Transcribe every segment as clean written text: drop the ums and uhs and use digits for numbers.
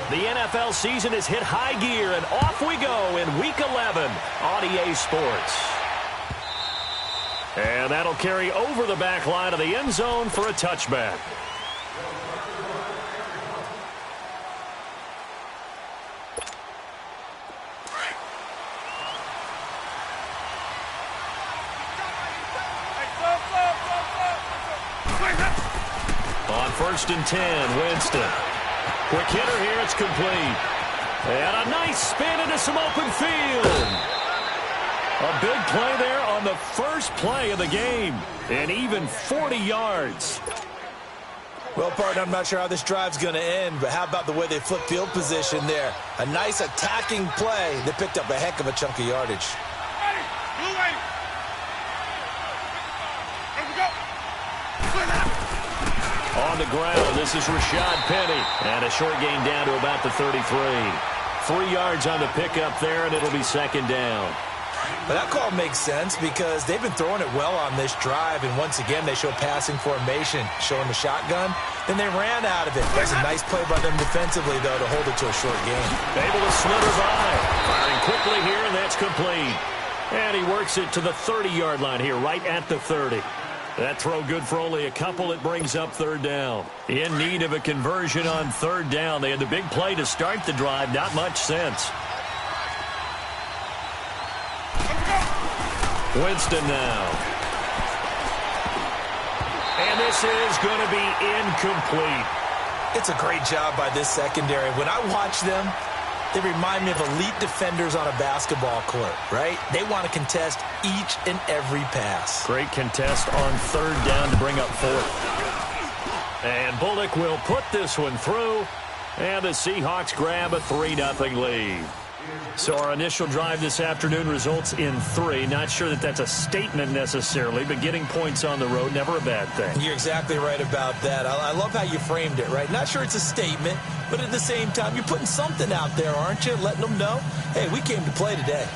The NFL season has hit high gear, and off we go in Week 11 on EA Sports. And that'll carry over the back line of the end zone for a touchback. On 1st and 10, Winston. Quick hitter here, it's complete. And a nice spin into some open field. A big play there on the first play of the game. And even 40 yards. Well, partner, I'm not sure how this drive's going to end, but how about the way they flip field position there? A nice attacking play. They picked up a heck of a chunk of yardage. On the ground, this is Rashad Penny. And a short gain down to about the 33. 3 yards on the pickup there, and it'll be 2nd down. But that call makes sense because they've been throwing it well on this drive, and once again they show passing formation, showing the shotgun. Then they ran out of it. That's a nice play by them defensively, though, to hold it to a short gain. Able to slither by. Firing quickly here, and that's complete. And he works it to the 30-yard line here, right at the 30. That throw good for only a couple. It brings up 3rd down. In need of a conversion on 3rd down. They had the big play to start the drive. Not much sense. Winston now. And this is going to be incomplete. It's a great job by this secondary. When I watch them, they remind me of elite defenders on a basketball court, right? They want to contest each and every pass. Great contest on 3rd down to bring up 4th. And Bullock will put this one through. And the Seahawks grab a 3-0 lead. So our initial drive this afternoon results in 3. Not sure that that's a statement necessarily, but getting points on the road, never a bad thing. You're exactly right about that. I love how you framed it, right? Not sure it's a statement, but at the same time, you're putting something out there, aren't you? Letting them know, hey, we came to play today.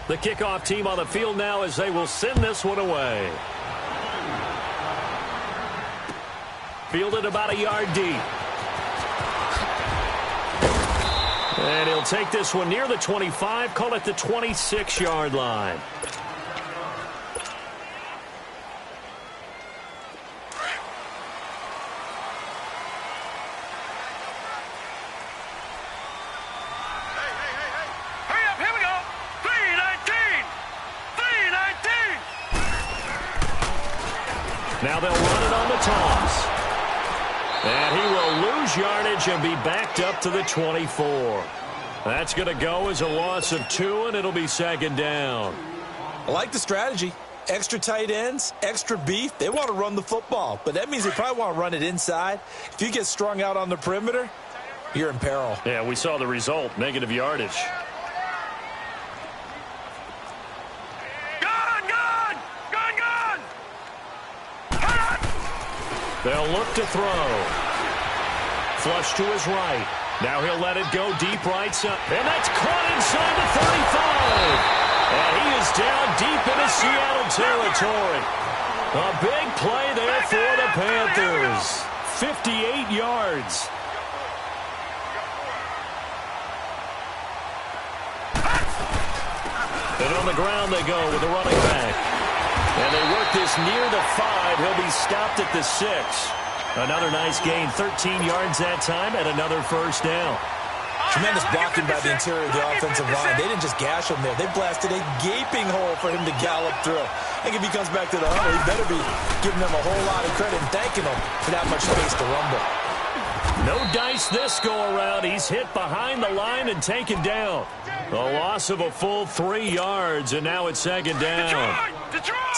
The kickoff team on the field now as they will send this one away. Fielded about a yard deep. And he'll take this one near the 25, call it the 26-yard line. Hurry up, here we go. 3-19. 3-19. Now they'll run it on the toss. And he will lose yardage and be backed up to the 24. That's going to go as a loss of 2, and it'll be 2nd down. I like the strategy. Extra tight ends, extra beef. They want to run the football, but that means they probably want to run it inside. If you get strung out on the perimeter, you're in peril. Yeah, we saw the result, negative yardage. They'll look to throw. Flush to his right. Now he'll let it go deep right side. And that's caught inside the 35. And he is down deep into Seattle territory. A big play there for the Panthers. 58 yards. And on the ground they go with the running back. And they work this near the 5. He'll be stopped at the 6. Another nice gain, 13 yards that time, and another 1st down. Tremendous blocking by the interior of the offensive line. They didn't just gash him there. They blasted a gaping hole for him to gallop through. I think if he comes back to the huddle, he better be giving them a whole lot of credit and thanking them for that much space to rumble. No dice this go-around. He's hit behind the line and taken down. A loss of a full 3 yards, and now it's 2nd down.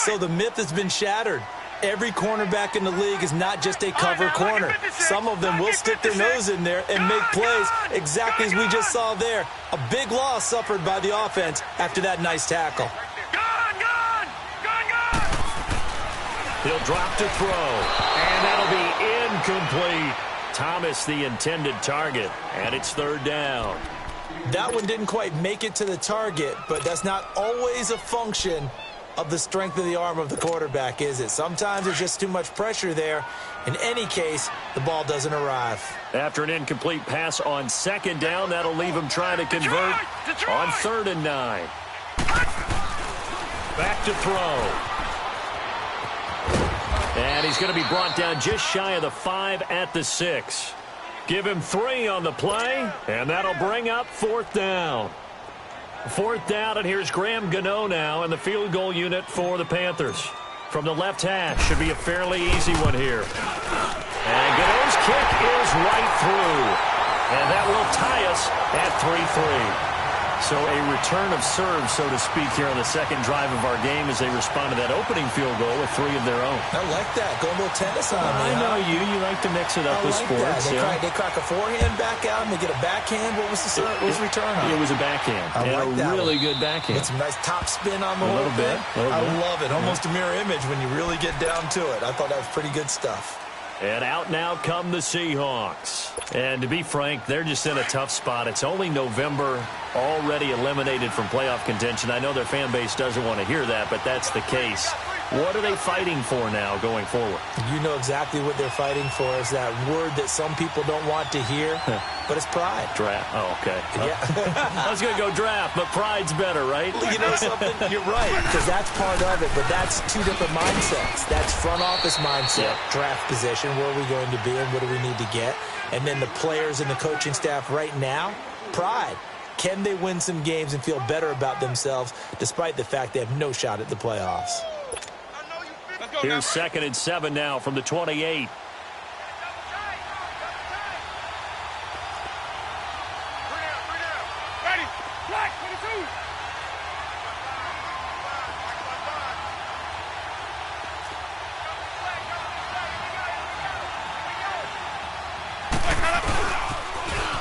So the myth has been shattered. Every cornerback in the league is not just a cover corner. Some of them will stick their nose in there and make plays exactly as we just saw there. A big loss suffered by the offense after that nice tackle. He'll drop to throw, and that'll be incomplete. Thomas, the intended target, and it's 3rd down. That one didn't quite make it to the target, but that's not always a function of the strength of the arm of the quarterback, is it? Sometimes there's just too much pressure there. In any case, the ball doesn't arrive. After an incomplete pass on second down, that'll leave him trying to convert on 3rd and 9. Back to throw. And he's going to be brought down just shy of the 5 at the 6. Give him 3 on the play, and that'll bring up 4th down. 4th down, and here's Graham Gano now in the field goal unit for the Panthers. From the left hash, should be a fairly easy one here. And Gano's kick is right through. And that will tie us at 3-3. So a return of serve, so to speak, here on the second drive of our game as they respond to that opening field goal with 3 of their own. I like that. Go a little tennis on me. I know you. You like to mix it up with sports. They crack a forehand back out and they get a backhand. What was the return on? It was a backhand. I like that. Really good backhand. Get some nice top spin on the whole thing. I love it. Almost a mirror image when you really get down to it. I thought that was pretty good stuff. And out now come the Seahawks. And to be frank, they're just in a tough spot. It's only November, already eliminated from playoff contention. I know their fan base doesn't want to hear that, but that's the case. What are they fighting for now going forward? You know exactly what they're fighting for. Is that word that some people don't want to hear, but it's pride. Draft. Oh, okay. Yeah. I was going to go draft, but pride's better, right? You know something? You're right, because that's part of it, but that's 2 different mindsets. That's front office mindset, draft position, where are we going to be and what do we need to get? And then the players and the coaching staff right now, pride. Can they win some games and feel better about themselves despite the fact they have no shot at the playoffs? Here's 2nd and 7 now from the 28.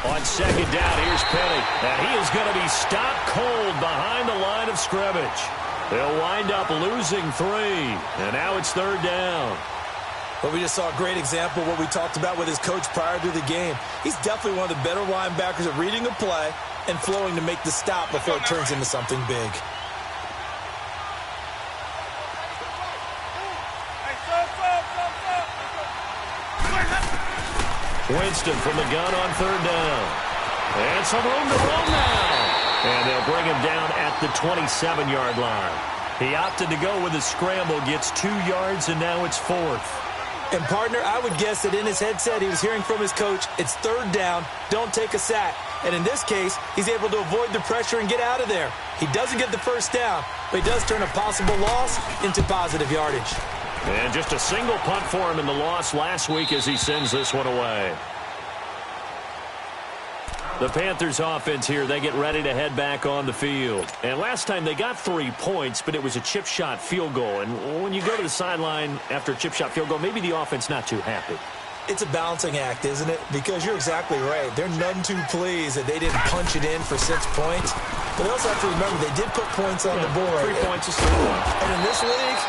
On 2nd down, here's Penny. And he is going to be stopped cold behind the line of scrimmage. They'll wind up losing 3. And now it's 3rd down. But we just saw a great example of what we talked about with his coach prior to the game. He's definitely one of the better linebackers at reading a play and flowing to make the stop before it turns into something big. Winston from the gun on 3rd down. And some room to roll now. And they'll bring him down at the 27-yard line. He opted to go with a scramble, gets 2 yards, and now it's 4th. And, partner, I would guess that in his headset he was hearing from his coach, it's 3rd down, don't take a sack. And in this case, he's able to avoid the pressure and get out of there. He doesn't get the 1st down, but he does turn a possible loss into positive yardage. And just a single punt for him in the loss last week as he sends this one away. The Panthers offense here, they get ready to head back on the field. And last time they got 3 points, but it was a chip shot field goal. And when you go to the sideline after a chip shot field goal, maybe the offense not too happy. It's a balancing act, isn't it? Because you're exactly right. They're none too pleased that they didn't punch it in for 6 points. But they also have to remember they did put points on the board. 3 points is 3 points. And in this league,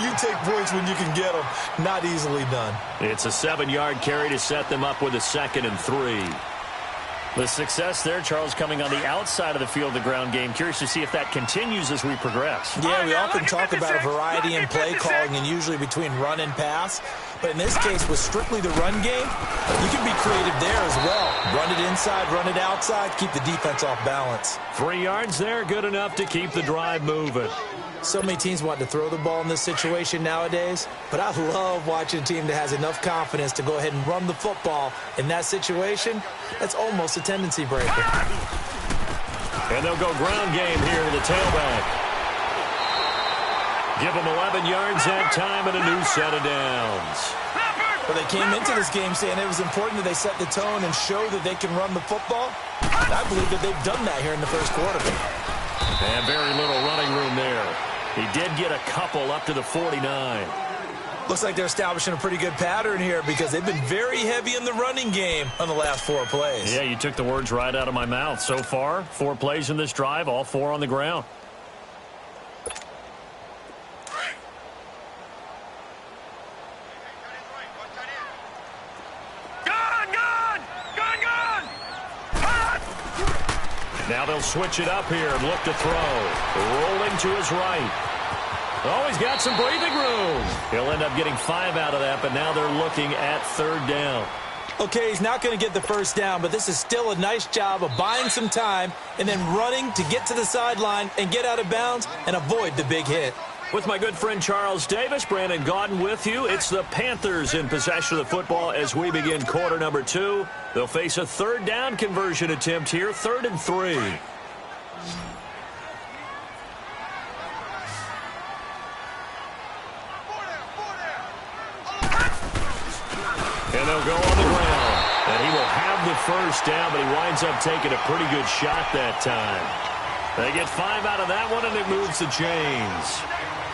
you take points when you can get them. Not easily done. It's a 7-yard carry to set them up with a 2nd and 3. The success there, Charles, coming on the outside of the field, the ground game. Curious to see if that continues as we progress. Yeah, we often talk about a variety in play calling and usually between run and pass. But in this case, with strictly the run game, you can be creative there as well. Run it inside, run it outside, keep the defense off balance. 3 yards there, good enough to keep the drive moving. So many teams want to throw the ball in this situation nowadays, but I love watching a team that has enough confidence to go ahead and run the football. In that situation, that's almost a tendency breaker. And they'll go ground game here to the tailback. Give them 11 yards that time and a new set of downs. Well, they came into this game saying it was important that they set the tone and show that they can run the football. And I believe that they've done that here in the first quarter. And very little running room there. He did get a couple up to the 49. Looks like they're establishing a pretty good pattern here because they've been very heavy in the running game on the last 4 plays. Yeah, you took the words right out of my mouth. So far, 4 plays in this drive, all 4 on the ground. Now they'll switch it up here and look to throw. Rolling to his right. Oh, he's got some breathing room. He'll end up getting 5 out of that, but now they're looking at 3rd down. Okay, he's not going to get the first down, but this is still a nice job of buying some time and then running to get to the sideline and get out of bounds and avoid the big hit. With my good friend Charles Davis, Brandon Gaudin with you. It's the Panthers in possession of the football as we begin quarter number 2. They'll face a 3rd down conversion attempt here, 3rd and 3. And they'll go on the ground. And he will have the first down, but he winds up taking a pretty good shot that time. They get 5 out of that one, and it moves the chains.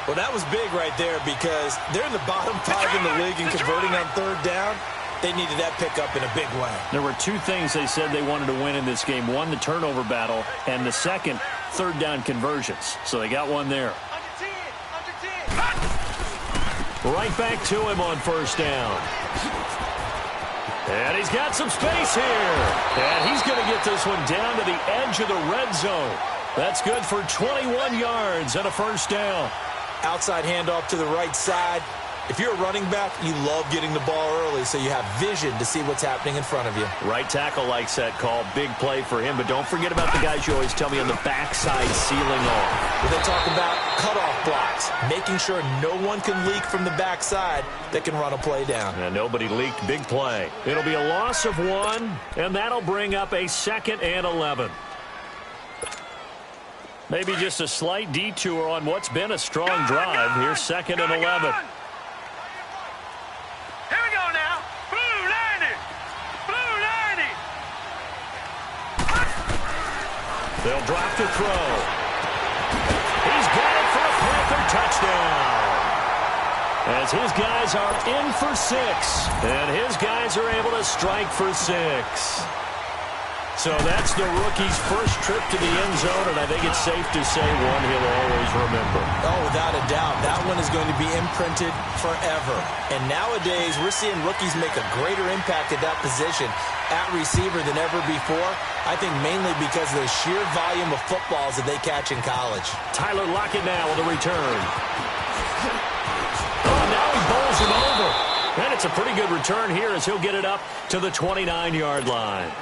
Well, that was big right there because they're in the bottom 5 in the league and converting on 3rd down. They needed that pickup in a big way. There were 2 things they said they wanted to win in this game. One, the turnover battle, and the second, 3rd down conversions. So they got one there. Right back to him on 1st down. And he's got some space here. And he's going to get this one down to the edge of the red zone. That's good for 21 yards and a 1st down. Outside handoff to the right side. If you're a running back, you love getting the ball early so you have vision to see what's happening in front of you. Right tackle likes that call. Big play for him. But don't forget about the guys you always tell me on the backside sealing off. Well, they talk about cutoff blocks, making sure no one can leak from the backside that can run a play down. And nobody leaked. Big play. It'll be a loss of 1, and that'll bring up a 2nd and 11. Maybe just a slight detour on what's been a strong drive. Here's 2nd and 11. Here we go now. Blue 90. Blue 90. They'll drop to throw. He's got it for a Panther touchdown. As his guys are in for 6. And his guys are able to strike for 6. So that's the rookie's first trip to the end zone, and I think it's safe to say one he'll always remember. Oh, without a doubt. That one is going to be imprinted forever. And nowadays, we're seeing rookies make a greater impact at that position at receiver than ever before. I think mainly because of the sheer volume of footballs that they catch in college. Tyler Lockett now with a return. Oh, now he bowls him over. And it's a pretty good return here as he'll get it up to the 29-yard line.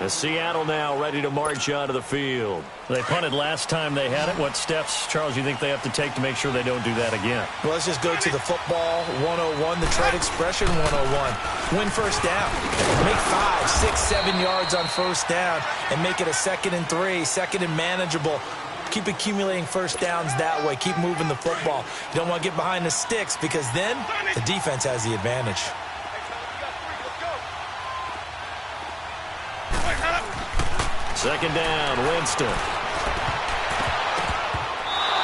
As Seattle now ready to march onto the field. They punted last time they had it. What steps, Charles, you think they have to take to make sure they don't do that again? Well, let's just go to the football 101, the trade expression 101. Win first down. Make 5, 6, 7 yards on first down and make it a 2nd and 3, 2nd and manageable. Keep accumulating first downs that way. Keep moving the football. You don't want to get behind the sticks because then the defense has the advantage. Second down, Winston.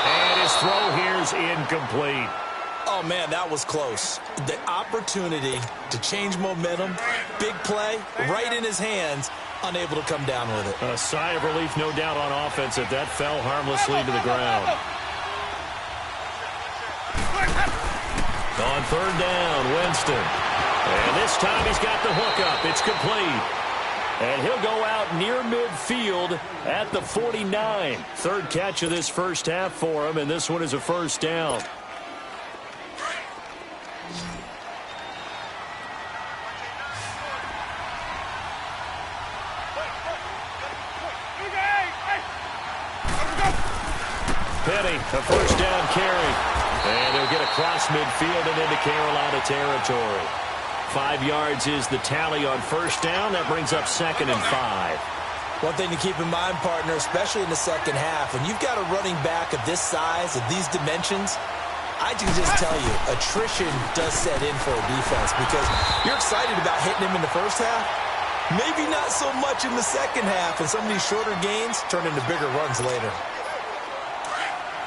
And his throw here's incomplete. Oh, man, that was close. The opportunity to change momentum, big play, right in his hands, unable to come down with it. A sigh of relief, no doubt, on offense that fell harmlessly to the ground. On 3rd down, Winston. And this time he's got the hook up. It's complete. And he'll go out near midfield at the 49. 3rd catch of this first half for him, and this one is a 1st down. Penny, a 1st down carry. And he'll get across midfield and into Carolina territory. 5 yards is the tally on 1st down. That brings up 2nd and 5. One thing to keep in mind, partner, especially in the second half, when you've got a running back of this size, of these dimensions, I can just tell you, attrition does set in for a defense because you're excited about hitting him in the first half. Maybe not so much in the second half, and some of these shorter gains turn into bigger runs later.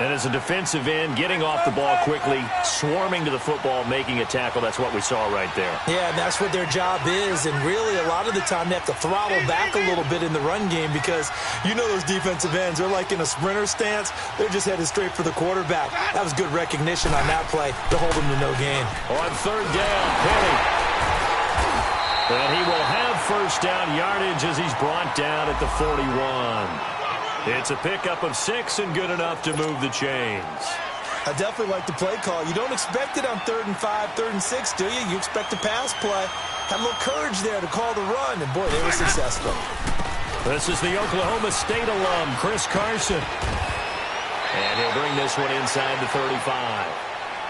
And as a defensive end, getting off the ball quickly, swarming to the football, making a tackle, that's what we saw right there. Yeah, and that's what their job is. And really, a lot of the time, they have to throttle back a little bit in the run game because you know those defensive ends, they're like in a sprinter stance. They're just headed straight for the quarterback. That was good recognition on that play to hold them to no gain. On 3rd down, Penny. And he will have 1st down yardage as he's brought down at the 41. It's a pickup of 6 and good enough to move the chains. I definitely like the play call. You don't expect it on 3rd and 5, 3rd and 6, do you? You expect a pass play. Had a little courage there to call the run, and boy, they were successful. This is the Oklahoma State alum, Chris Carson. And he'll bring this one inside the 35.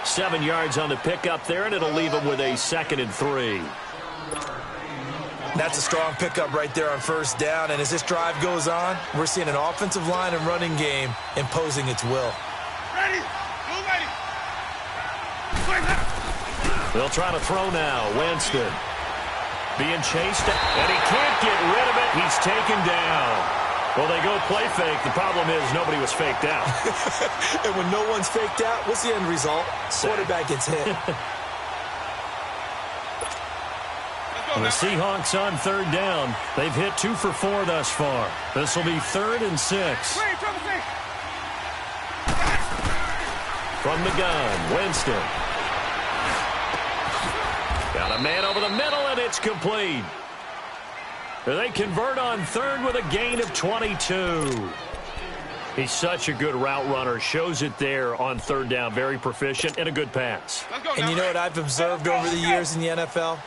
7 yards on the pickup there, and it'll leave him with a 2nd and 3. That's a strong pickup right there on 1st down, and as this drive goes on, we're seeing an offensive line and running game imposing its will. Ready. Go ready. They'll try to throw now. Winston being chased, and he can't get rid of it. He's taken down. Well, they go play fake. The problem is nobody was faked out. And when no one's faked out, what's the end result? Quarterback gets hit. The Seahawks on 3rd down. They've hit 2 for 4 thus far. This will be 3rd and 6. From the gun, Winston. Got a man over the middle, and it's complete. They convert on 3rd with a gain of 22. He's such a good route runner. Shows it there on 3rd down. Very proficient and a good pass. And you know what I've observed over the years in the NFL?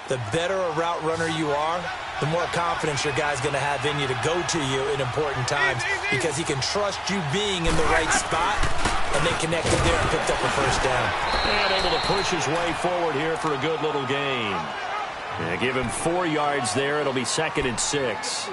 The better a route runner you are, the more confidence your guy's going to have in you to go to you in important times because he can trust you being in the right spot, and they connected there and picked up a 1st down. And able to push his way forward here for a good little gain. Yeah, give him 4 yards there. It'll be 2nd and 6.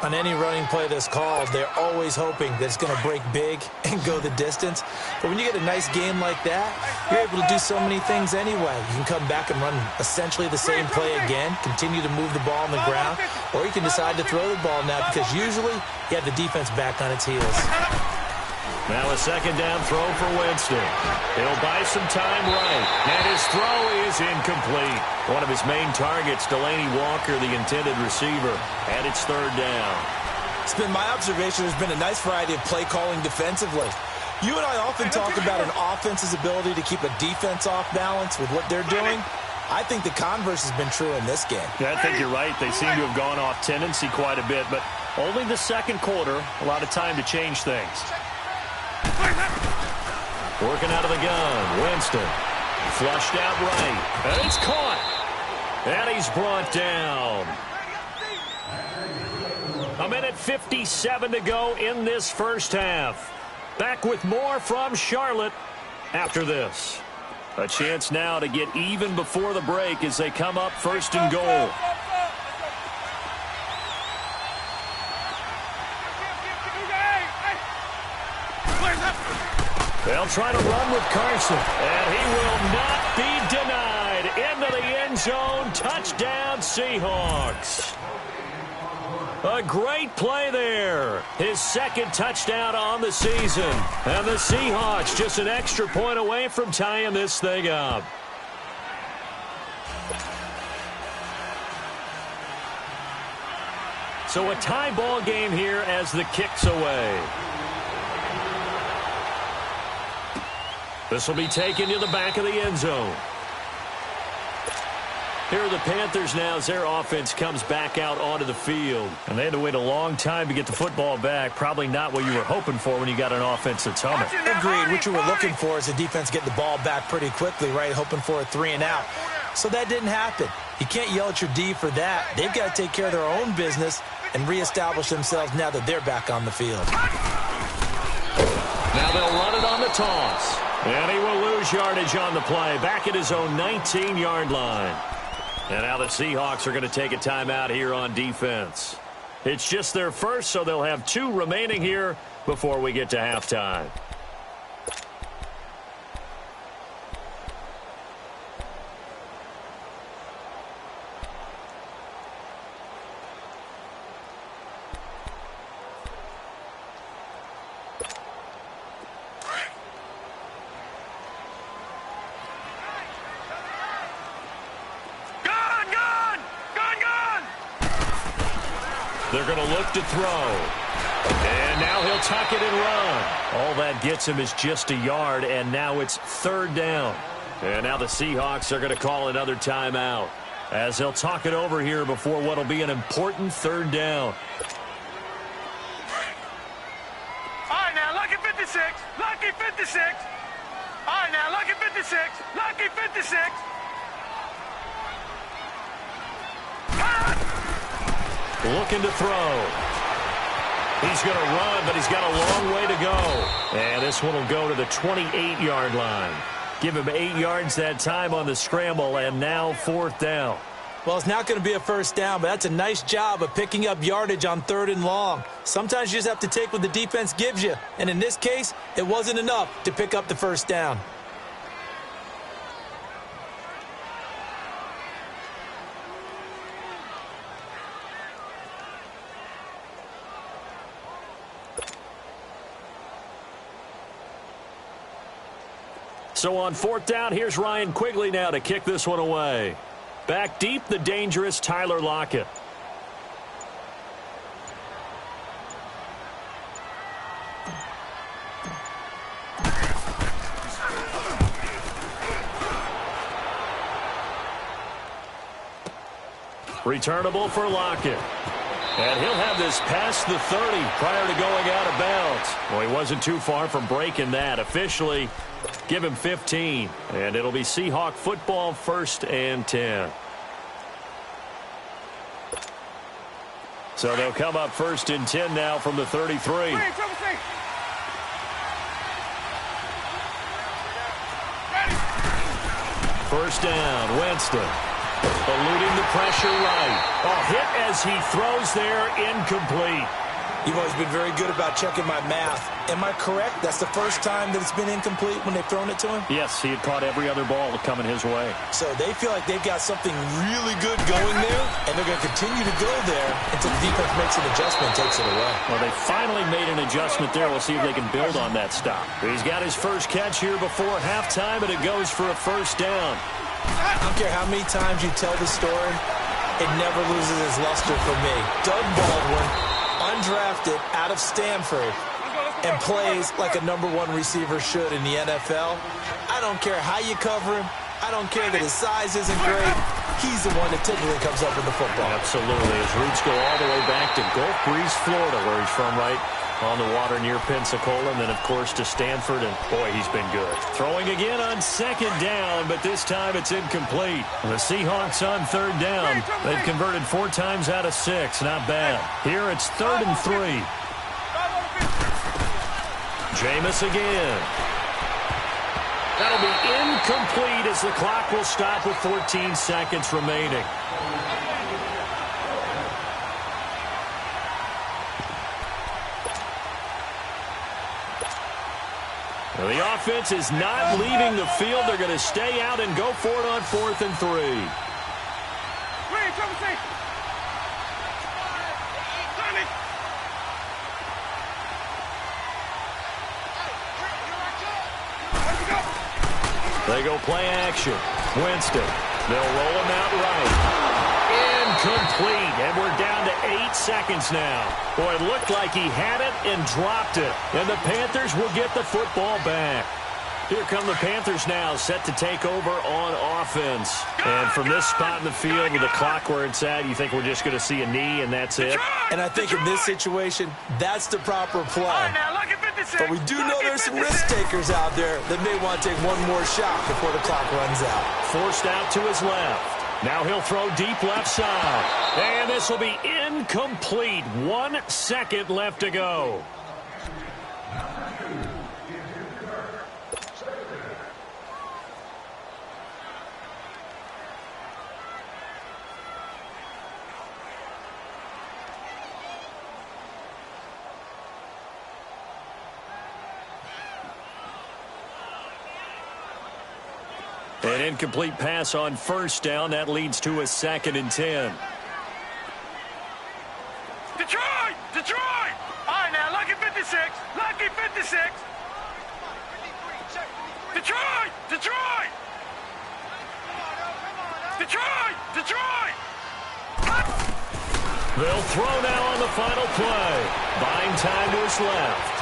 On any running play that's called, they're always hoping that it's going to break big and go the distance. But when you get a nice game like that, you're able to do so many things anyway. You can come back and run essentially the same play again, continue to move the ball on the ground, or you can decide to throw the ball now because usually you have the defense back on its heels. Now a 2nd down throw for Winston. He'll buy some time right. And his throw is incomplete. One of his main targets, Delaney Walker, the intended receiver. And it's 3rd down. It's been my observation there's been a nice variety of play calling defensively. You and I often talk about an offense's ability to keep a defense off balance with what they're doing. I think the converse has been true in this game. Yeah, I think you're right. They seem to have gone off tendency quite a bit, but only the 2nd quarter, a lot of time to change things. Working out of the gun, Winston. Flushed out right, and it's caught. And he's brought down. 1:57 to go in this 1st half. Back with more from Charlotte after this. A chance now to get even before the break as they come up 1st and goal. They'll try to run with Carson, and he will not be denied. Into the end zone, touchdown Seahawks. A great play there. His 2nd touchdown on the season. And the Seahawks just an extra point away from tying this thing up. So a tie ball game here as the kick's away. This will be taken to the back of the end zone. Here are the Panthers now as their offense comes back out onto the field. And they had to wait a long time to get the football back. Probably not what you were hoping for when you got an offense that's humming. Agreed. What you were looking for is the defense get the ball back pretty quickly, right? Hoping for a 3 and out. So that didn't happen. You can't yell at your D for that. They've got to take care of their own business and reestablish themselves now that they're back on the field. Now they'll run it on the toss. And he will lose yardage on the play. Back at his own 19-yard line. And now the Seahawks are going to take a timeout here on defense. It's just their first, so they'll have 2 remaining here before we get to halftime. They're going to look to throw. And now he'll tuck it and run. All that gets him is just a yard, and now it's 3rd down. And now the Seahawks are going to call another timeout as they'll talk it over here before what will be an important 3rd down. All right, now, lucky 56. Lucky 56. All right, now, lucky 56. Lucky 56. Looking to throw. He's going to run, but he's got a long way to go. And this one will go to the 28-yard line. Give him 8 yards that time on the scramble, and now 4th down. Well, it's not going to be a first down, but that's a nice job of picking up yardage on 3rd and long. Sometimes you just have to take what the defense gives you. And in this case, it wasn't enough to pick up the first down. So on 4th down, here's Ryan Quigley now to kick this one away. Back deep, the dangerous Tyler Lockett. Returnable for Lockett. And he'll have this past the 30 prior to going out of bounds. Well, he wasn't too far from breaking that. Officially, give him 15. And it'll be Seahawk football, 1st and 10. So they'll come up 1st and 10 now from the 33. First down, Winston. Eluding the pressure right. Hit as he throws there, incomplete. You've always been very good about checking my math. Am I correct? That's the first time that it's been incomplete when they've thrown it to him? Yes, he had caught every other ball coming his way. So they feel like they've got something really good going there, and they're going to continue to go there until the defense makes an adjustment and takes it away. Well, they finally made an adjustment there. We'll see if they can build on that stop. He's got his first catch here before halftime, and it goes for a first down. I don't care how many times you tell the story, it never loses its luster for me. Doug Baldwin, undrafted out of Stanford, and plays like a #1 receiver should in the NFL. I don't care how you cover him. I don't care that his size isn't great. He's the one that typically comes up with the football. Absolutely. His roots go all the way back to Gulf Breeze, Florida, where he's from, right on the water near Pensacola, and then, of course, to Stanford, and, boy, he's been good. Throwing again on 2nd down, but this time it's incomplete. The Seahawks on 3rd down. They've converted 4 times out of 6. Not bad. Here it's 3rd and 3. Jameis again. That'll be incomplete as the clock will stop with 14 seconds remaining. Well, the offense is not leaving the field. They're going to stay out and go for it on 4th and 3. They go play action. Winston. They'll roll him out right. Incomplete. And we're down to 8 seconds now. Boy, it looked like he had it and dropped it. And the Panthers will get the football back. Here come the Panthers now, set to take over on offense. And from this spot in the field with the clock where it's at, you think we're just going to see a knee and that's it? And I think in this situation, that's the proper play. But we do know there's some risk takers out there that may want to take one more shot before the clock runs out. Forced out to his left. Now he'll throw deep left side. And this will be incomplete. 1 second left to go. An incomplete pass on 1st down. That leads to a 2nd and 10. Detroit! Detroit! All right, now, lucky 56. Lucky 56. Detroit! Detroit! Detroit! Detroit! They'll throw now on the final play. Buying time to his left.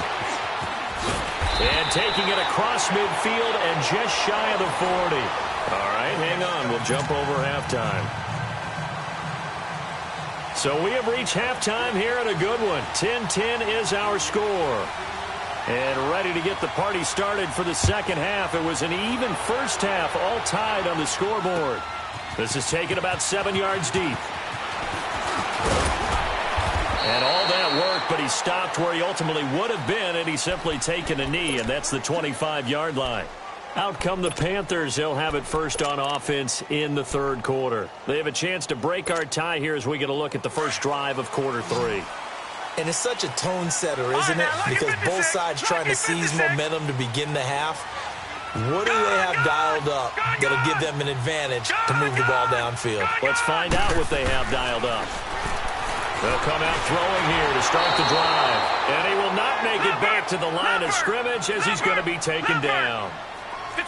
And taking it across midfield and just shy of the 40. All right, hang on. We'll jump over halftime. So we have reached halftime here in a good one. 10-10 is our score. And ready to get the party started for the second half. It was an even first half, all tied on the scoreboard. This is taken about 7 yards deep. And all that work, but he stopped where he ultimately would have been, and he's simply taken a knee, and that's the 25-yard line. Out come the Panthers. They'll have it first on offense in the third quarter. They have a chance to break our tie here as we get a look at the first drive of quarter 3. And it's such a tone setter, isn't it? Because both sides trying to seize momentum to begin the half. What do they have dialed up that'll give them an advantage to move the ball downfield? Let's find out what they have dialed up. They'll come out throwing here to start the drive. And he will not make it back to the line of scrimmage as he's going to be taken down.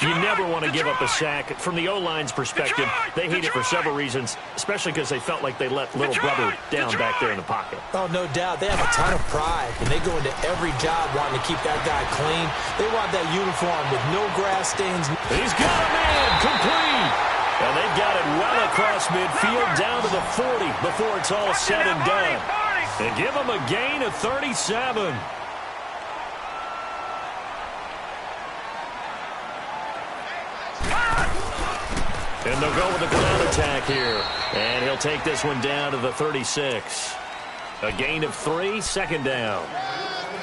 You never want to give up a sack. From the O-line's perspective, they hate it for several reasons, especially because they felt like they let little brother down back there in the pocket. Oh, no doubt. They have a ton of pride, and they go into every job wanting to keep that guy clean. They want that uniform with no grass stains. He's got a man complete. And they've got it well across midfield down to the 40 before it's all said and done. They give him a gain of 37. And they'll go with the ground attack here. And he'll take this one down to the 36. A gain of 3, second down.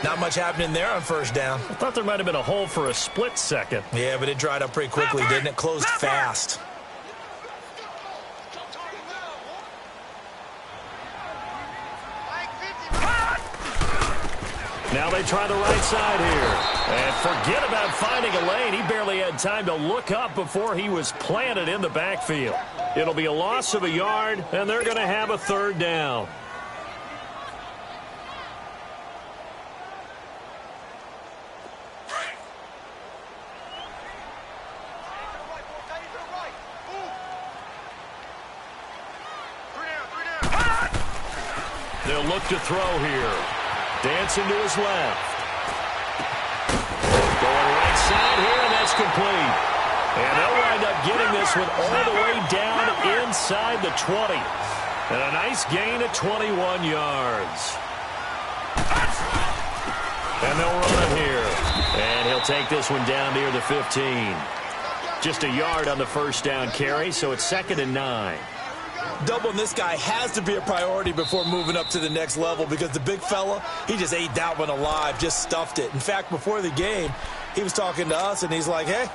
Not much happening there on first down. I thought there might have been a hole for a split second. Yeah, but it dried up pretty quickly, didn't it? Closed fast. Now they try the right side here. And forget about finding a lane. He barely had time to look up before he was planted in the backfield. It'll be a loss of a yard, and they're going to have a third down. They'll look to throw here. Dancing to his left. Going right side here, and that's complete. And they'll wind up getting this one all the way down inside the 20. And a nice gain of 21 yards. And they'll run it here. And he'll take this one down near the 15. Just a yard on the first down carry, so it's 2nd and 9. Doubling this guy has to be a priority before moving up to the next level because the big fella, he just ate that one alive, just stuffed it. In fact, before the game, he was talking to us, and he's like, hey,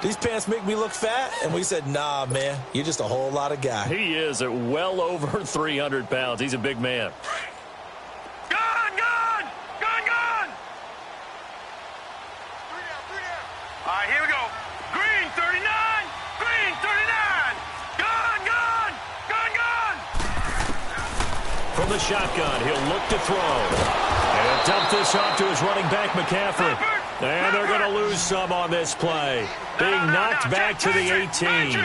these pants make me look fat? And we said, nah, man, you're just a whole lot of guy. He is at well over 300 pounds. He's a big man. Gone! Gone! All right, here we go. Green, 39. Green, 39. Gone! From the shotgun, he'll look to throw. And he'll dump this off to his running back, McCaffrey. And they're going to lose some on this play. Being knocked back to the 18.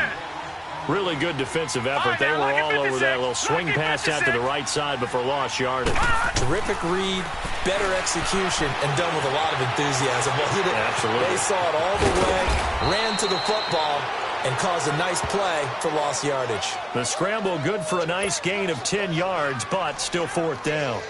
Really good defensive effort. They were all over that little swing pass out to the right side before lost yardage. Terrific read, better execution, and done with a lot of enthusiasm. Absolutely. They saw it all the way, ran to the football, and caused a nice play for lost yardage. The scramble good for a nice gain of 10 yards, but still 4th down.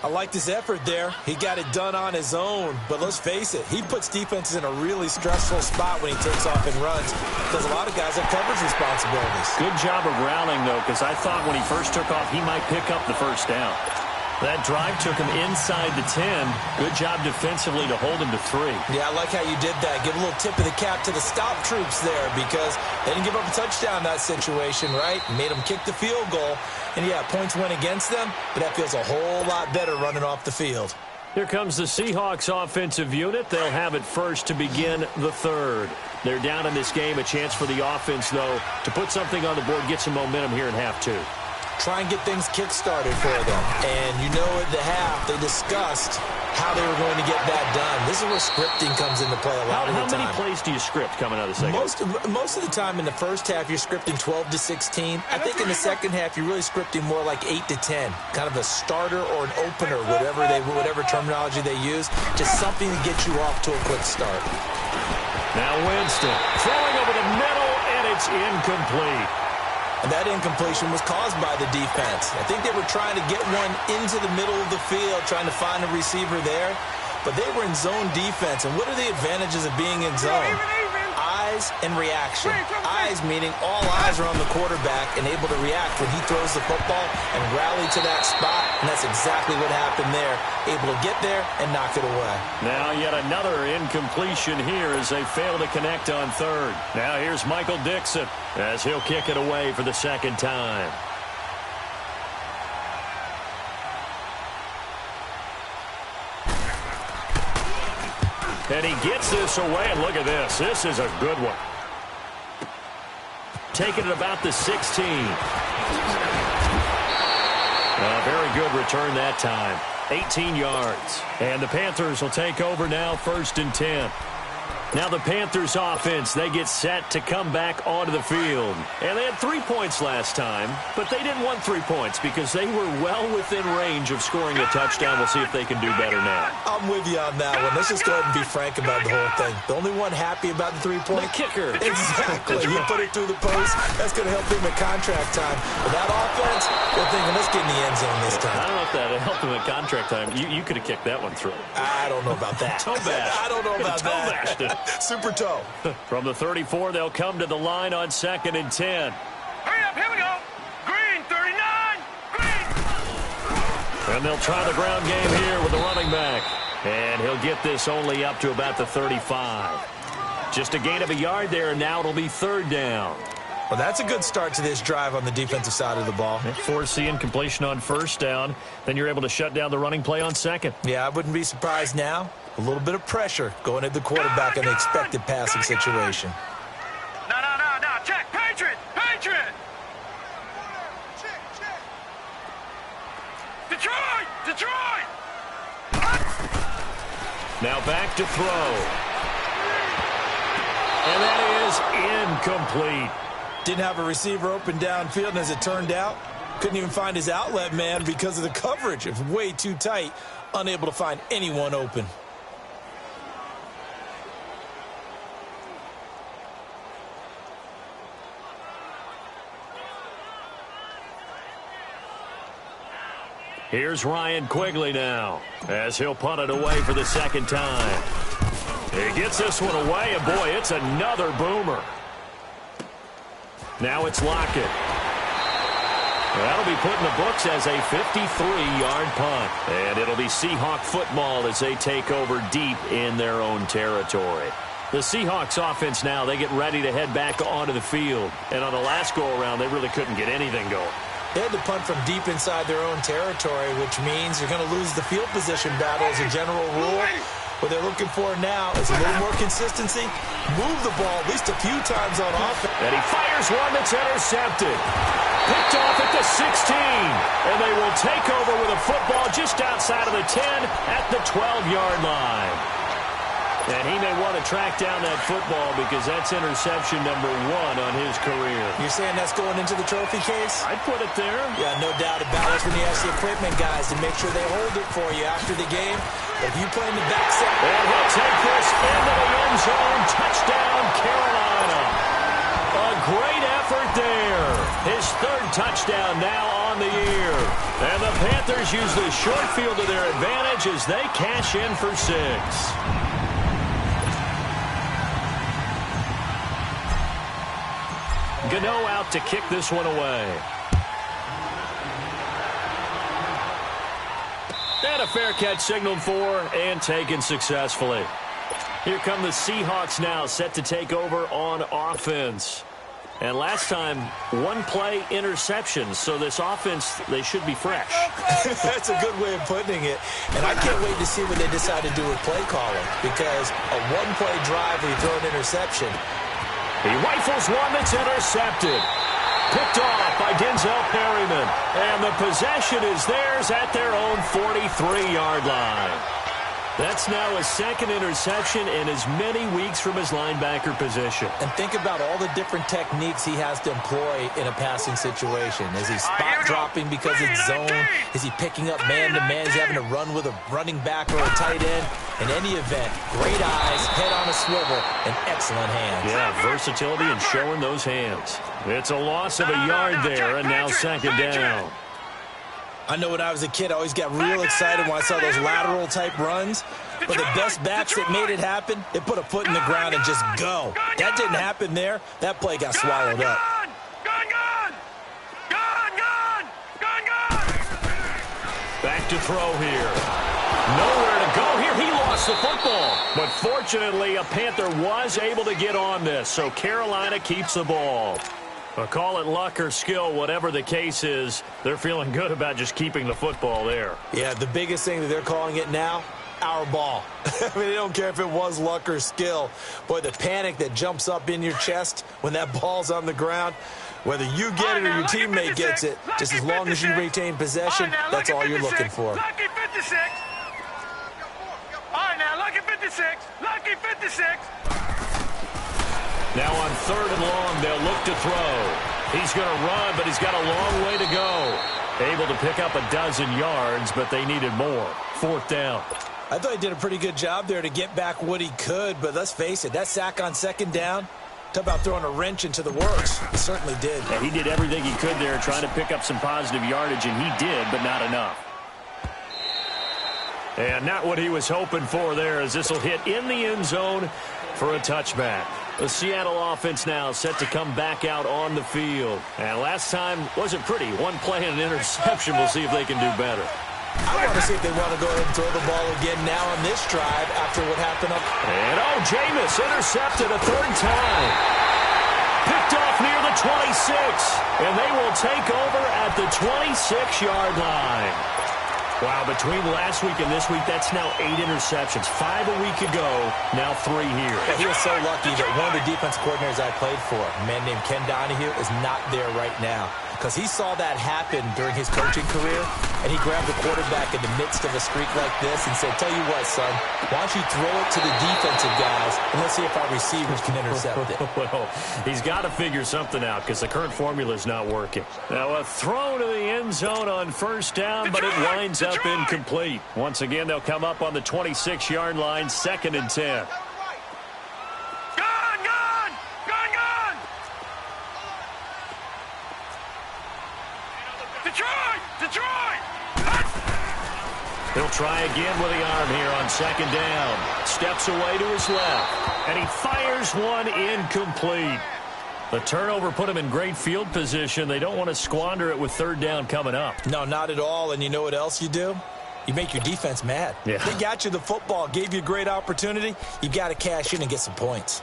I like this effort there. He got it done on his own, but let's face it, he puts defenses in a really stressful spot when he takes off and runs because a lot of guys have coverage responsibilities. Good job of rallying, though, because I thought when he first took off, he might pick up the first down. That drive took him inside the 10. Good job defensively to hold him to 3. Yeah, I like how you did that. Give a little tip of the cap to the stop troops there because they didn't give up a touchdown in that situation, right? Made them kick the field goal. And, yeah, points went against them, but that feels a whole lot better running off the field. Here comes the Seahawks offensive unit. They'll have it first to begin the third. They're down in this game. A chance for the offense, though, to put something on the board, get some momentum here in half 2. Try and get things kick-started for them. And you know at the half, they discussed how they were going to get that done. This is where scripting comes into play a lot of the time. How many plays do you script coming out of the second? Most of the time in the first half, you're scripting 12 to 16. I think in the second half, you're really scripting more like 8 to 10. Kind of a starter or an opener, whatever terminology they use. Just something to get you off to a quick start. Now Winston throwing over the middle, and it's incomplete. And that incompletion was caused by the defense. I think they were trying to get one into the middle of the field, trying to find a receiver there. but they were in zone defense. And what are the advantages of being in zone? Eyes and reaction. Eyes meaning all eyes are on the quarterback and able to react when he throws the football and rally to that spot, and that's exactly what happened there. Able to get there and knock it away. Now yet another incompletion here as they fail to connect on third. Now here's Michael Dixon as he'll kick it away for the second time. And he gets this away, and look at this. This is a good one. Taking it about the 16. A very good return that time. 18 yards. And the Panthers will take over now, 1st and 10. Now the Panthers offense, they get set to come back onto the field. And they had 3 points last time, but they didn't want 3 points because they were well within range of scoring a touchdown. We'll see if they can do better now. I'm with you on that one. Let's just go ahead and be frank about the whole thing. The only one happy about the 3-point? The kicker. Exactly. He put it through the post. That's going to help him at contract time. But that offense, they're thinking, let's get in the end zone this time. I don't know if that helped him at contract time. You could have kicked that one through. I don't know about that. Toe bash. I don't know about Toe that. bashed it. Super toe. From the 34, they'll come to the line on 2nd and 10. Hurry up, here we go. Green, 39. Green. And they'll try the ground game here with the running back. And he'll get this only up to about the 35. Just a gain of a yard there, and now it'll be 3rd down. Well, that's a good start to this drive on the defensive side of the ball. Force the incompletion on 1st down. Then you're able to shut down the running play on 2nd. Yeah, I wouldn't be surprised now. A little bit of pressure going at the quarterback in the expected passing situation. No. Check. Patriot. Detroit. Now back to throw. And that is incomplete. Didn't have a receiver open downfield, and as it turned out, couldn't even find his outlet man because of the coverage. It was way too tight, unable to find anyone open. Here's Ryan Quigley now as he'll punt it away for the 2nd time. He gets this one away, and boy, it's another boomer. Now it's Lockett. That'll be put in the books as a 53-yard punt. And it'll be Seahawk football as they take over deep in their own territory. The Seahawks offense now, they get ready to head back onto the field. And on the last go-around, they really couldn't get anything going. They had to punt from deep inside their own territory, which means you're going to lose the field position battle as a general rule. What they're looking for now is a little more consistency. Move the ball at least a few times on offense. And he fires one that's intercepted. Picked off at the 16. And they will take over with a football just outside of the 10 at the 12-yard line. And he may want to track down that football because that's interception number 1 on his career. You're saying that's going into the trophy case? I'd put it there. Yeah, no doubt about it. When you ask the equipment guys to make sure they hold it for you after the game. If you play in the back set. And he'll take this into the end zone. Touchdown, Carolina. A great effort there. His 3rd touchdown now on the year. And the Panthers use the short field to their advantage as they cash in for 6. Gano out to kick this one away. And a fair catch signaled for and taken successfully. Here come the Seahawks now set to take over on offense. And last time, 1-play interception. So this offense, they should be fresh. That's a good way of putting it. And I can't wait to see what they decide to do with play calling. Because a 1-play drive where you throw an interception. He rifles one that's intercepted. Picked off by Denzel Perryman. And the possession is theirs at their own 43-yard line. That's now his 2nd interception in as many weeks from his linebacker position. And think about all the different techniques he has to employ in a passing situation. Is he spot dropping because it's zone? Is he picking up man-to-man? Is he having to run with a running back or a tight end? In any event, great eyes, head on a swivel, and excellent hands. Yeah, versatility and showing those hands. It's a loss of a yard there, and now 2nd down. I know when I was a kid, I always got real excited when I saw those lateral-type runs. But the best backs that made it happen, they put a foot in the ground and just go. That didn't happen there. That play got swallowed up. Back to throw here. Nowhere to go here. He lost the football. But fortunately, a Panther was able to get on this, so Carolina keeps the ball. Call it luck or skill, whatever the case is, they're feeling good about just keeping the football there. Yeah, the biggest thing that they're calling it now, our ball. I mean, they don't care if it was luck or skill. Boy, the panic that jumps up in your chest when that ball's on the ground, whether you get it or your teammate gets it, just as long as you retain possession, that's all you're looking for. Lucky 56. All right, now, lucky 56. Lucky 56. Now on 3rd and long, they'll look to throw. He's going to run, but he's got a long way to go. Able to pick up a dozen yards, but they needed more. 4th down. I thought he did a pretty good job there to get back what he could, but let's face it, that sack on 2nd down, talk about throwing a wrench into the works. He certainly did. Yeah, he did everything he could there trying to pick up some positive yardage, and he did, but not enough. And not what he was hoping for there, as this will hit in the end zone for a touchback. The Seattle offense now set to come back out on the field. And last time wasn't pretty. One play and an interception. We'll see if they can do better. I want to see if they want to go ahead and throw the ball again now on this drive after what happened up. And Jameis intercepted a 3rd time. Picked off near the 26. And they will take over at the 26-yard line. Wow, between last week and this week, that's now 8 interceptions. 5 a week ago, now 3 here. Yeah, he was so lucky that one of the defense coordinators I played for, a man named Ken Donahue, is not there right now. Because he saw that happen during his coaching career, and he grabbed the quarterback in the midst of a streak like this and said, tell you what, son, why don't you throw it to the defensive guys, and let's see if our receivers can intercept it. Well, he's got to figure something out because the current formula is not working. Now, a throw to the end zone on 1st down, but it winds up incomplete. Once again, they'll come up on the 26-yard line, 2nd and 10. He'll try again with the arm here on 2nd down. Steps away to his left. And he fires one incomplete. The turnover put him in great field position. They don't want to squander it with 3rd down coming up. No, not at all. And you know what else you do? You make your defense mad. Yeah. They got you the football, gave you a great opportunity. You got to cash in and get some points.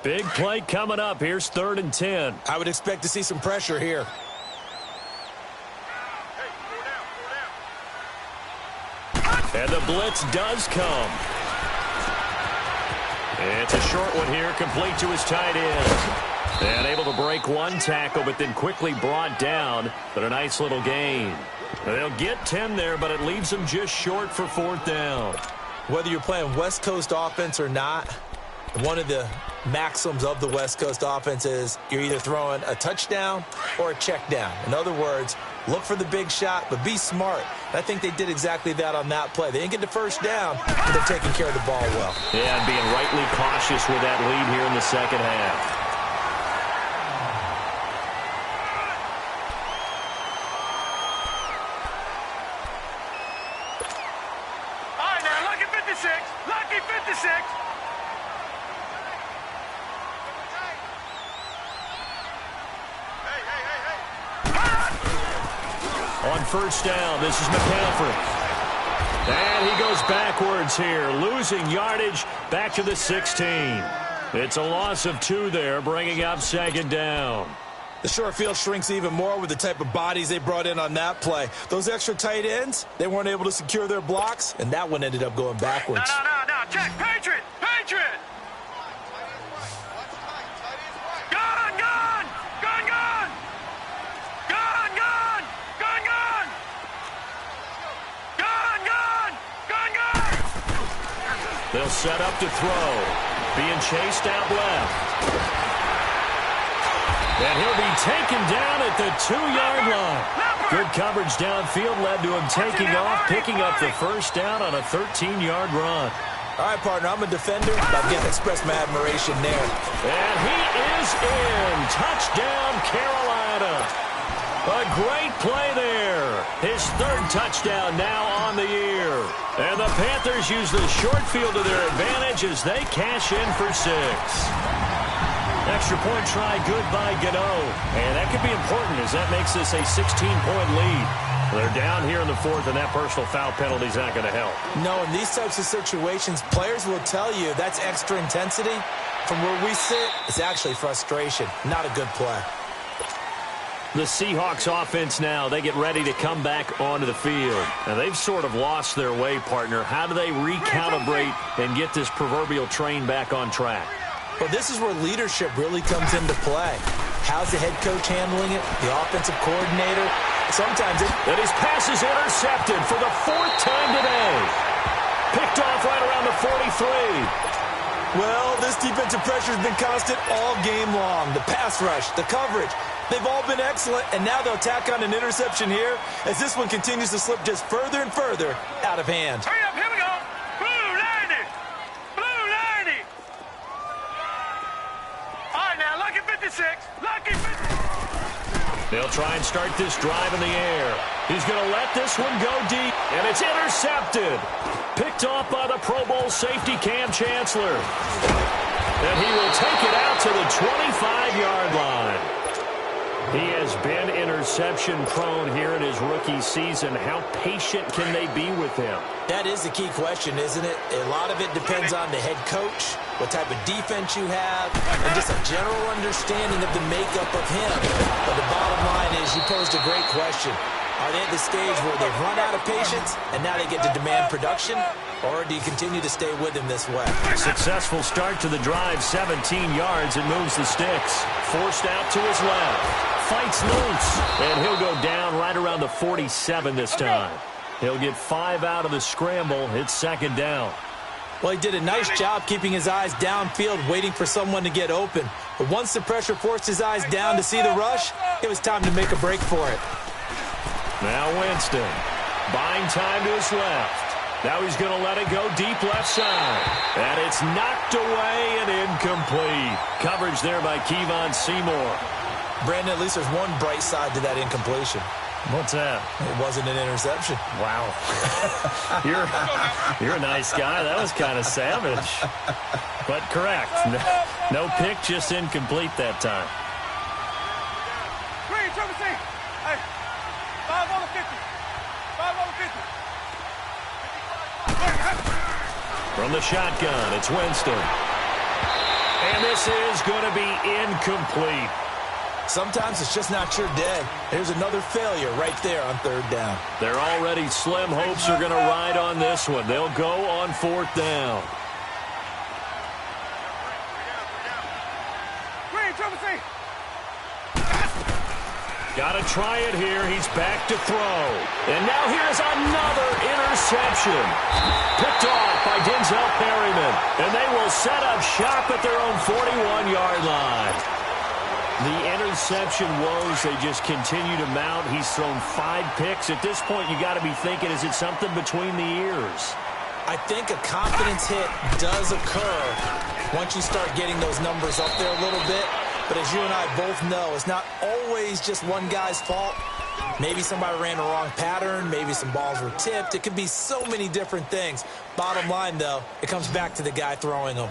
Big play coming up. Here's 3rd and 10. I would expect to see some pressure here. And the blitz does come. It's a short one here, complete to his tight end. And able to break one tackle, but then quickly brought down. But a nice little gain. They'll get 10 there, but it leaves them just short for 4th down. Whether you're playing West Coast offense or not, one of the maxims of the West Coast offense is you're either throwing a touchdown or a check down. In other words, look for the big shot, but be smart. And I think they did exactly that on that play. They didn't get the 1st down, but they're taking care of the ball well. Yeah, and being rightly cautious with that lead here in the 2nd half. All right, now, lucky 56. Lucky 56. On 1st down, this is McCaffrey. And he goes backwards here, losing yardage back to the 16. It's a loss of 2 there, bringing up 2nd down. The short field shrinks even more with the type of bodies they brought in on that play. Those extra tight ends, they weren't able to secure their blocks, and that one ended up going backwards. No. Check. Patriot. They'll set up to throw. Being chased out left. And he'll be taken down at the 2-yard line. Good coverage downfield led to him taking off, picking up the 1st down on a 13-yard run. All right, partner, I'm a defender, but I'm going to express my admiration there. And he is in. Touchdown, Carolina. A great play there. His third touchdown now on the year. And the Panthers use the short field to their advantage as they cash in for 6. Extra point try good by Gano. And that could be important as that makes this a 16-point lead. They're down here in the 4th, and that personal foul penalty is not going to help. No, in these types of situations, players will tell you that's extra intensity. From where we sit, it's actually frustration. Not a good play. The Seahawks offense now, they get ready to come back onto the field. And they've sort of lost their way, partner. How do they recalibrate and get this proverbial train back on track? Well, this is where leadership really comes into play. How's the head coach handling it? The offensive coordinator? Sometimes it... And his pass is intercepted for the 4th time today. Picked off right around the 43. Well, this defensive pressure has been constant all game long. The pass rush, the coverage, they've all been excellent, and now they'll tack on an interception here as this one continues to slip just further and further out of hand. Hurry up, here we go. Blue 90. Blue 90. All right, now, lucky 56. Lucky 56. They'll try and start this drive in the air. He's going to let this one go deep, and it's intercepted. Picked off by the Pro Bowl safety Cam Chancellor. And he will take it out to the 25-yard line. He has been interception-prone here in his rookie season. How patient can they be with him? That is the key question, isn't it? A lot of it depends on the head coach, what type of defense you have, and just a general understanding of the makeup of him. But the bottom line is you posed a great question. Are they at the stage where they've run out of patience and now they get to demand production? Or do you continue to stay with him this way? Successful start to the drive, 17 yards, and moves the sticks. Forced out to his left. Fights loose, and he'll go down right around the 47 this time. He'll get 5 out of the scramble. It's 2nd down. Well, he did a nice job keeping his eyes downfield, waiting for someone to get open. But once the pressure forced his eyes down to see the rush, it was time to make a break for it. Now Winston, buying time to his left. Now he's going to let it go deep left side. And it's knocked away and incomplete. Coverage there by Kevon Seymour. Brandon, at least there's one bright side to that incompletion. What's that? It wasn't an interception. Wow. You're a nice guy. That was kind of savage. But correct. No pick, just incomplete that time. Green, triple C. Hey, 5 on the 50. 5 on the 50. From the shotgun, it's Winston. And this is going to be incomplete. Sometimes it's just not your day. There's another failure right there on 3rd down. Their already slim hopes are going to ride on this one. They'll go on 4th down. Green, triple C. Got to try it here. He's back to throw. And now here's another interception. Picked off by Denzel Perryman. And they will set up shop at their own 41-yard line. The interception woes, they just continue to mount. He's thrown 5 picks. At this point, you got to be thinking, is it something between the ears? I think a confidence hit does occur once you start getting those numbers up there a little bit. But as you and I both know, it's not always just one guy's fault. Maybe somebody ran the wrong pattern. Maybe some balls were tipped. It could be so many different things. Bottom line, though, it comes back to the guy throwing them.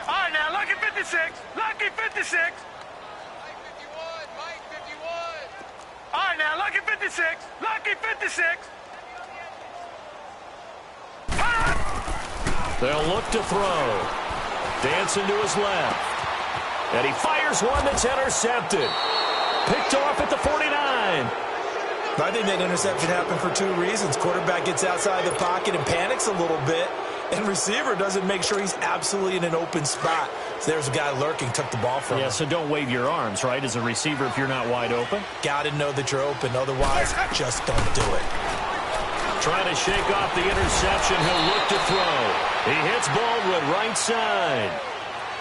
All right, now, lucky 56. Lucky 56. Mike 51. All right, now, lucky 56. Lucky 56. They'll look to throw. Dancing to his left. And he fires one that's intercepted. Picked off at the 49. I think that interception happened for 2 reasons. Quarterback gets outside the pocket and panics a little bit. And receiver doesn't make sure he's absolutely in an open spot. So there's a guy lurking, took the ball from him. Yeah, so don't wave your arms, right, as a receiver if you're not wide open. Got to know that you're open. Otherwise, just don't do it. Trying to shake off the interception. He'll look to throw. He hits Baldwin right side.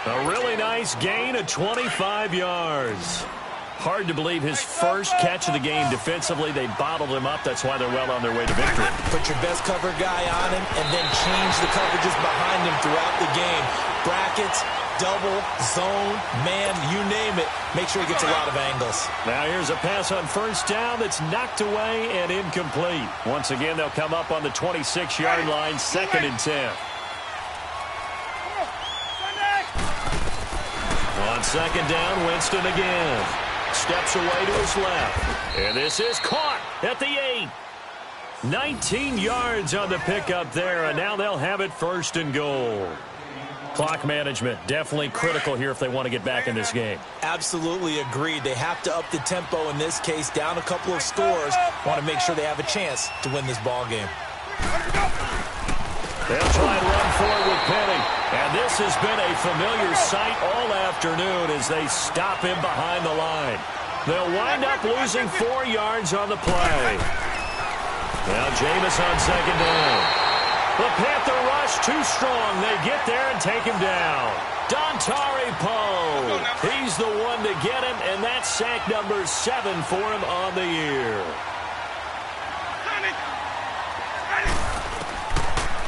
A really nice gain of 25 yards. Hard to believe his first catch of the game defensively. They bottled him up. That's why they're well on their way to victory. Put your best cover guy on him and then change the coverages behind him throughout the game. Brackets, double, zone, man, you name it. Make sure he gets a lot of angles. Now here's a pass on first down that's knocked away and incomplete. Once again, they'll come up on the 26-yard line, 2nd and 10. On 2nd down, Winston again. Steps away to his left. And this is caught at the 8. 19 yards on the pickup there, and now they'll have it 1st and goal. Clock management, definitely critical here if they want to get back in this game. Absolutely agreed. They have to up the tempo in this case, down a couple of scores. Want to make sure they have a chance to win this ball game. They'll try and run forward with Penny. And this has been a familiar sight all afternoon as they stop him behind the line. They'll wind up losing 4 yards on the play. Now Jameis on 2nd down. The Panther rush too strong. They get there and take him down. Dontari Poe. He's the one to get him, and that's sack number 7 for him on the year.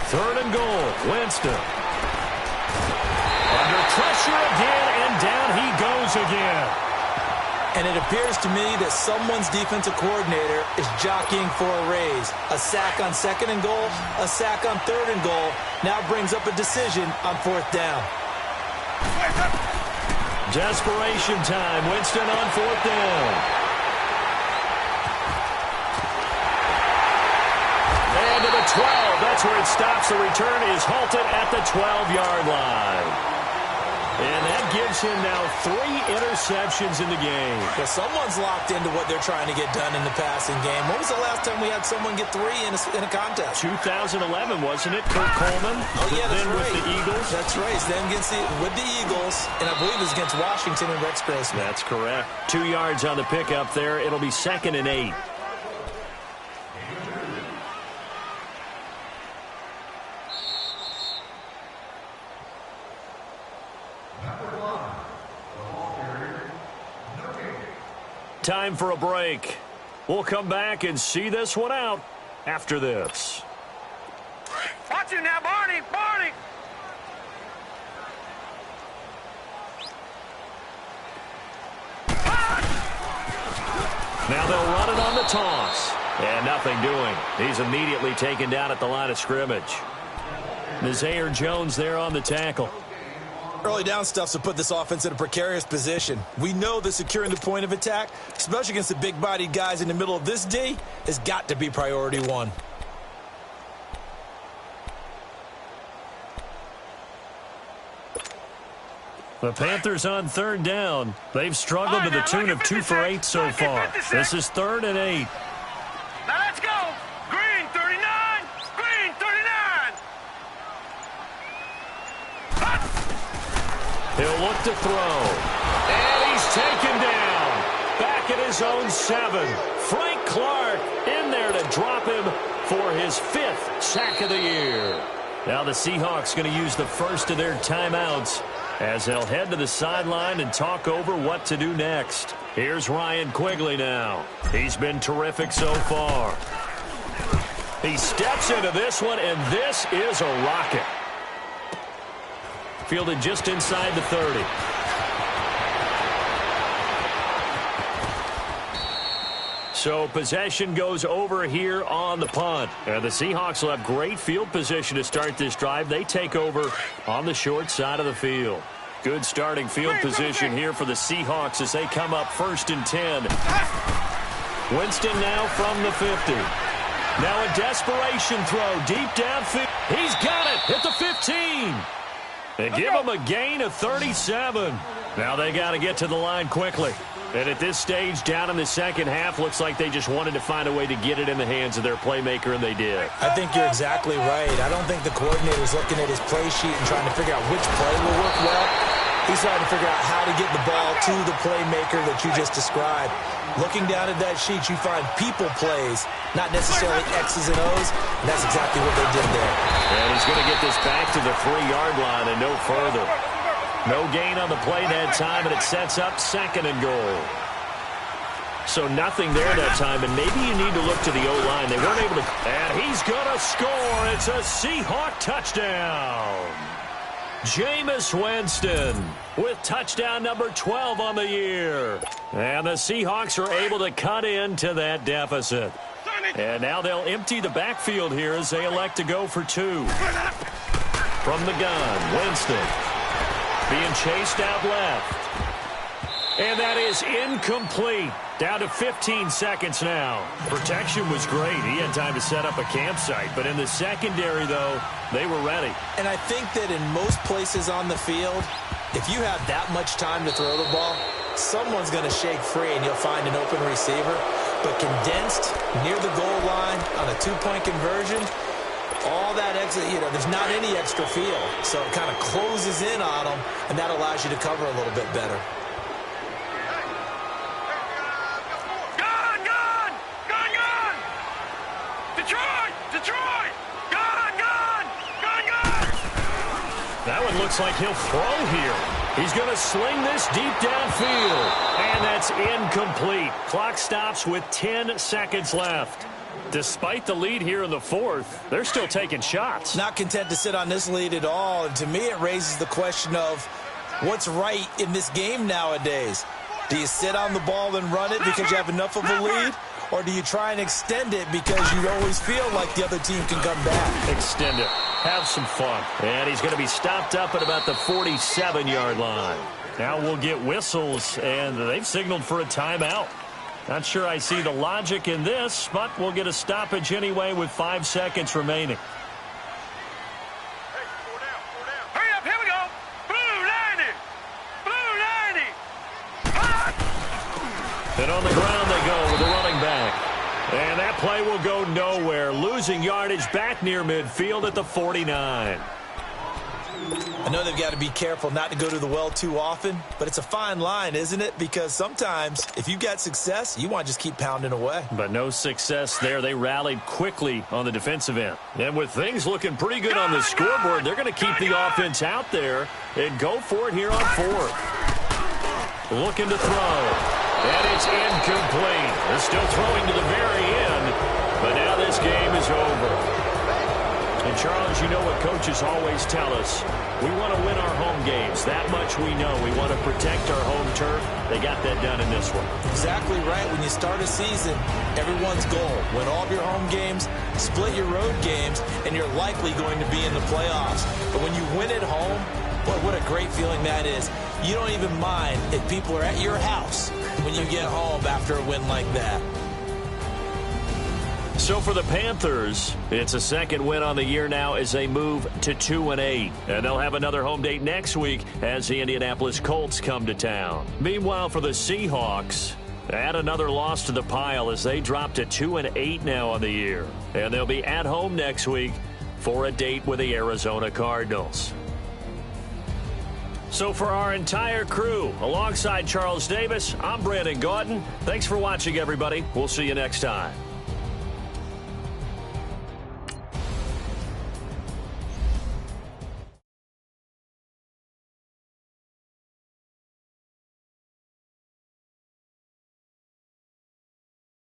3rd and goal, Winston. Under pressure again, and down he goes again. And it appears to me that someone's defensive coordinator is jockeying for a raise. A sack on 2nd and goal, a sack on 3rd and goal, now brings up a decision on 4th down. Desperation time, Winston on 4th down. And to the 12, that's where it stops. The return is halted at the 12-yard line. And that gives him now 3 interceptions in the game. Well, someone's locked into what they're trying to get done in the passing game. When was the last time we had someone get 3 in a contest? 2011, wasn't it? Kurt Coleman. Oh, yeah, that's then right. with the Eagles. That's right. Then with the Eagles, and I believe it was against Washington and Rex Grossman. That's correct. 2 yards on the pickup there. It'll be 2nd and 8. Time for a break. We'll come back and see this one out after this. Watch it now, Barney! Barney! Now they'll run it on the toss. And nothing doing. He's immediately taken down at the line of scrimmage. Nazaire Jones there on the tackle. Early down stuff to put this offense in a precarious position. We know that securing the point of attack, especially against the big-bodied guys in the middle of this D, has got to be priority 1. The Panthers on 3rd down. They've struggled to the tune of 2 for 8 so far. This is 3rd and 8. Now let's go! Green 39! Green 39! He'll look to throw. And he's taken down. Back at his own 7. Frank Clark in there to drop him for his 5th sack of the year. Now the Seahawks going to use the first of their timeouts as they'll head to the sideline and talk over what to do next. Here's Ryan Quigley now. He's been terrific so far. He steps into this one, and this is a rocket. Fielded just inside the 30. So possession goes over here on the punt. And the Seahawks will have great field position to start this drive. They take over on the short side of the field. Good starting field position here for the Seahawks as they come up 1st and 10. Winston now from the 50. Now a desperation throw deep downfield. He's got it at the 15. They give him a gain of 37. Now they got to get to the line quickly. And at this stage, down in the second half, looks like they just wanted to find a way to get it in the hands of their playmaker, and they did. I think you're exactly right. I don't think the coordinator's looking at his play sheet and trying to figure out which play will work well. He's trying to figure out how to get the ball to the playmaker that you just described. Looking down at that sheet, you find people plays, not necessarily X's and O's, and that's exactly what they did there. And he's going to get this back to the 3-yard line and no further. No gain on the play that time, and it sets up 2nd and goal. So nothing there that time, and maybe you need to look to the O-line. They weren't able to. And he's going to score. It's a Seahawk touchdown. Jameis Winston with touchdown number 12 on the year. And the Seahawks are able to cut into that deficit. And now they'll empty the backfield here as they elect to go for two. From the gun, Winston being chased out left. And that is incomplete. Down to 15 seconds now. Protection was great. He had time to set up a campsite. But in the secondary, though, they were ready. And I think that in most places on the field, if you have that much time to throw the ball, someone's going to shake free and you'll find an open receiver. But condensed near the goal line on a two-point conversion, all that extra, there's not any extra field. So it kind of closes in on them, and that allows you to cover a little bit better. That one looks like he'll throw here. He's going to sling this deep downfield. And that's incomplete. Clock stops with 10 seconds left. Despite the lead here in the fourth, they're still taking shots. Not content to sit on this lead at all. And to me, it raises the question of what's right in this game nowadays. Do you sit on the ball and run it because you have enough of a lead? Or do you try and extend it because you always feel like the other team can come back? Extend it. Have some fun. And he's going to be stopped up at about the 47-yard line. Now we'll get whistles, and they've signaled for a timeout. Not sure I see the logic in this, but we'll get a stoppage anyway with 5 seconds remaining. Hey, 4 down, 4 down. Hurry up, here we go. Blue 90. Blue 90. And on the ground they go with the running back. And that play will go nowhere. Losing yardage back near midfield at the 49. I know they've got to be careful not to go to the well too often, but it's a fine line, isn't it? Because sometimes if you've got success, you want to just keep pounding away. But no success there. They rallied quickly on the defensive end. And with things looking pretty good on the scoreboard, they're going to keep the offense out there and go for it here on fourth. Looking to throw. And it's incomplete. They're still throwing to the very end, but now this game is over. And, Charles, you know what coaches always tell us. We want to win our home games. That much we know. We want to protect our home turf. They got that done in this one. Exactly right. When you start a season, everyone's goal, win all of your home games, split your road games, and you're likely going to be in the playoffs. But when you win at home, boy, what a great feeling that is. You don't even mind if people are at your house when you get home after a win like that. So for the Panthers, it's a second win on the year now as they move to 2-8. And they'll have another home date next week as the Indianapolis Colts come to town. Meanwhile, for the Seahawks, add another loss to the pile as they drop to 2-8 now on the year. And they'll be at home next week for a date with the Arizona Cardinals. So for our entire crew, alongside Charles Davis, I'm Brandon Gaudin. Thanks for watching, everybody. We'll see you next time.